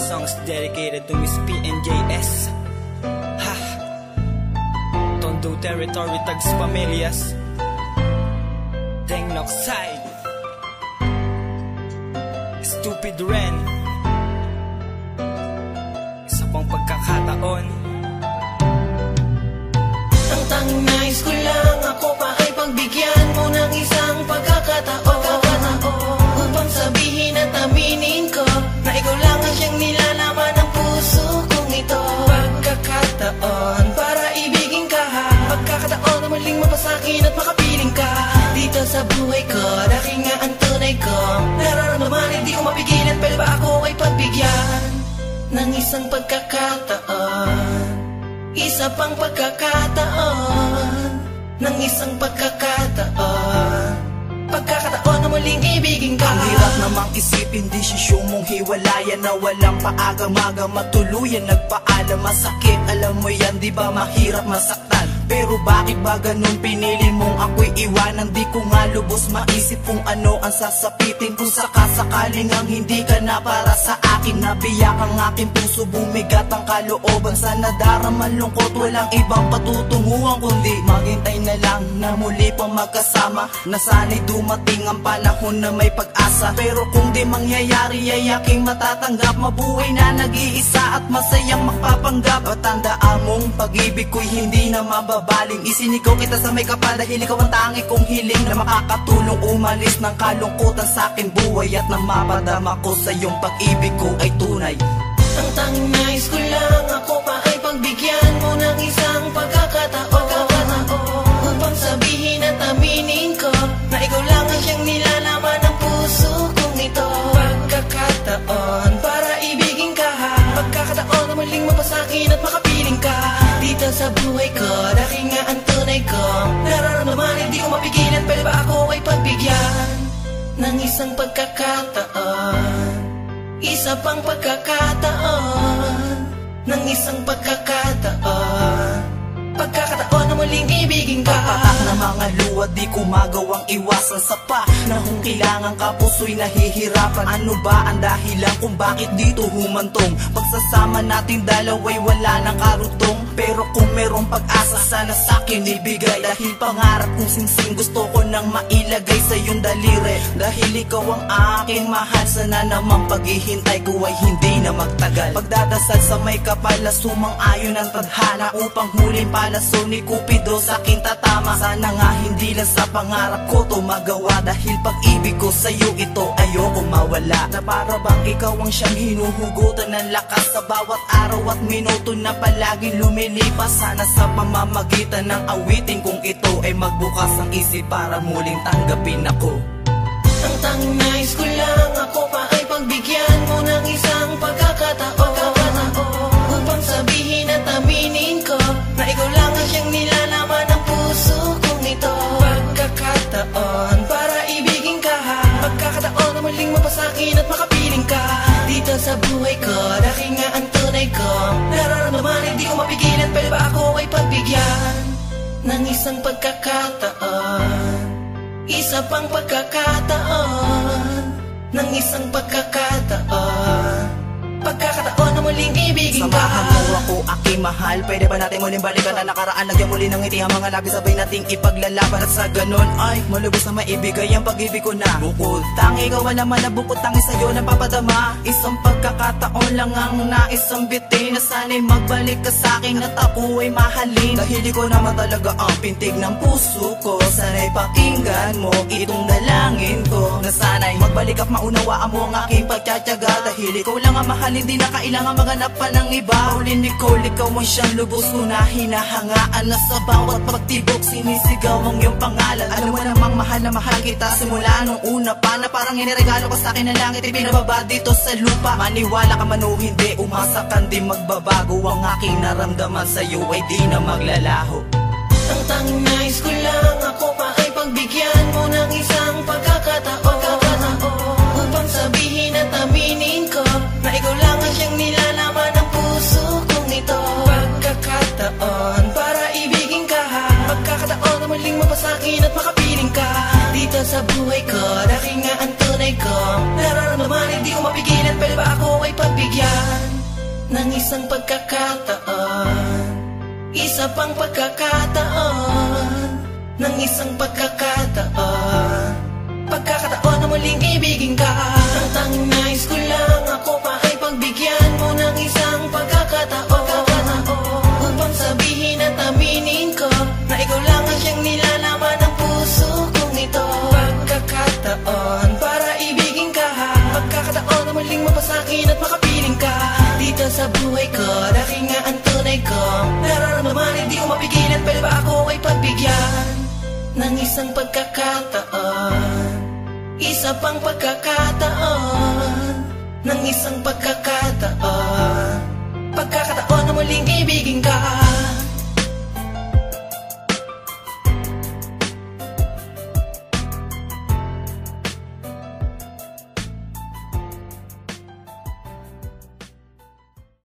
Songs dedicated to Miss PNJS. Ha! Tondo Territory Tags Pamelias Deng Noxide Stupid Ren. Isa pang pagkakataon. Ang tanging nais ko lang ako pa ay pagbigyan mo ng isang pagkakataon upang sabihin at aminin ko na ikaw lang ang siyang nilalaman ng puso kong ito. Pagkakataon para ibigin ka, pagkakataon na muling mapasakin at makapiling ka dito sa buhay ko. Dahil nga ang tunay ko nararamdaman, hindi ko mapigilan. Pwede ba ako ay pagbigyan ng isang pagkakataon? Isa pang pagkakataon, ng isang pagkakataon, pagkakataon na muling ibigin ka. Ang hirap namang isipin, desisyon mong hiwalayan na walang paaga-maga, matuluyan nagpaalam. Masakit, alam mo yan, di ba mahirap masaktan? Pero bakit ba ganun pinili mong ako'y iwanan? Di ko nga lubos maisip kung ano ang sasapitin. Kung sakasakaling ang hindi ka na para sa akin, nabiyak ang aking puso, bumigat ang kalooban. Sa nadaraman lungkot, walang ibang patutunguhan kundi maghintay na lang na muli pang magkasama. Nasana'y dumating ang panahon na may pag-asa. Pero kung di mangyayari ay aking matatanggap, mabuhay na nag-iisa at masayang magpapanggap. At tandaan mong pag-ibig ko'y hindi na mababaling. Isinigaw kita sa may kapal dahil ikaw ang tangi kong hiling na makakatulong umalis ng kalungkutan sa aking buhay. At nang mapadama ko sa iyong pag-ibig ko ay tunay. Ang tanging nais ko lang ako pa ay pagbigyan mo ng isang pagkakataon upang sabihin at aminin ko na ikaw lang ang siyang nilalaman ng puso kong ito. Pagkakataon para ibigin ka, pagkakataon na muling mapasakin at makapiling ka dito sa buhay ko. Dahil nga ang tunay ko nararamdaman, hindi ko mapigilan. Pwede ba ako ay pagbigyan ng isang pagkakataon? Isa pang pagkakataon, ng isang pagkakataon, pagkakataon na muling ibigin ka. Papatak na mga luwa, di ko magawang iwasan sa panahong kailangan ka, puso'y nahihirapan. Ano ba ang dahilan kung bakit dito humantong? Pagsasama natin dalawa'y wala ng karutong. Pero kung merong pag-asa, sana sa'kin ibigay. Dahil pangarap kong singsing, gusto ko nang mailagay sa iyong daliri. Dahil ikaw ang aking mahal, sana naman paghihintay ko ay hindi na magtagal. Pagdadasal sa may kapal na sumang-ayon ang tadhana upang huling palaso ni Cupido sa aking tatama. Sana nga hindi lang sa pangarap ko to magawa, dahil pag-ibig ko sa'yo ito ayoko mawala. Na para bang ikaw ang siyang hinuhugutan ng lakas sa bawat araw at minuto na palagi lumilipas. Sana sa pamamagitan ng awitin kong ito ay magbukas ang isip para muling tanggapin ako. Ang tanging nais ko lang ako pa ay pagbigyan mo ng isang pagkakataon upang sabihin at aminin ko na ikaw lang ang siyang nilalaman ng puso kong ito. Pagkakataon para ibigin ka, pagkakataon na muling mapasakin at makapiling ka dito sa buhay ko. Dahil nga ang tunay ko nararamdaman, hindi ko mapigilan. Pwede ba ako ay pagbigyan ng isang pagkakataon? Isa pang pagkakataon, ng isang pagkakataon, pagkakataon na muling ibigin ka. Samahan mo ako, aking mahal, pwede ba natin muling balikan na nakaraan? Lagyan muli ng ngiti ang mga labi, sabay nating ipaglalaban. At sa ganon ay malubos na maibigay ang pag-ibig ko na bukod tangi. Ikaw naman na bukod tangi sa'yo na papadama. Isang pagkakataon lang ang naisang bitin, na sana'y magbalik ka sa'kin at ako ay mahalin. Dahil ikaw naman talaga ang pintig ng puso ko, sana'y pakinggan mo itong dalangin ko, na sana'y magbalik at maunawaan mo ang aking pagtsatsaga. Dahil ikaw lang ang mahal, hindi na kailangan maghanap pa ng iba. Pauline Nicole, ikaw ang siyang lubos ko na hinahangaan, na sa bawat pagtibok sinisigaw ang iyong pangalan. Alam mo namang mahal na mahal kita simula nung una pa, na parang iniregalo ko sa akin ng langit, ibinababa dito sa lupa. Maniwala ka man o hindi, umasa ka di magbabago. Ang aking naramdaman sa'yo ay di na maglalaho. Ang tanging nais ko lang ako pa ay pagbigyan mo ng isang pagkakataon upang sabihin at aminin ko na ikaw lang ang siyang nilalaman ng puso kong ito. Pagkakataon para ibigin ka, pagkakataon na muling mapasakin at makapiling ka dito sa buhay ko. Dahil nga ang tunay ko nararamdaman, hindi ko mapigilan. Pwede ba ako ay pagbigyan ng isang pagkakataon, isa pang pagkakataon, ng isang pagkakataon, pagkakataon na muling ibigin ka. Ang tanging nais ko lang ako pa ay pagbigyan mo ng isang pagkakataon, upang sabihin at aminin ko na ikaw lang ang siyang nilalaman ng puso kong ito. Pagkakataon para ibigin ka, pagkakataon na muling mapasakin at makapiling ka dito sa buhay ko, dahil nga ang tunay ko nararamdaman, hindi ko mapigilan. Pwede ba ako ay pagbigyan ng isang pagkakataon, isa pang pagkakataon, ng isang pagkakataon, pagkakataon na muling ibigin ka.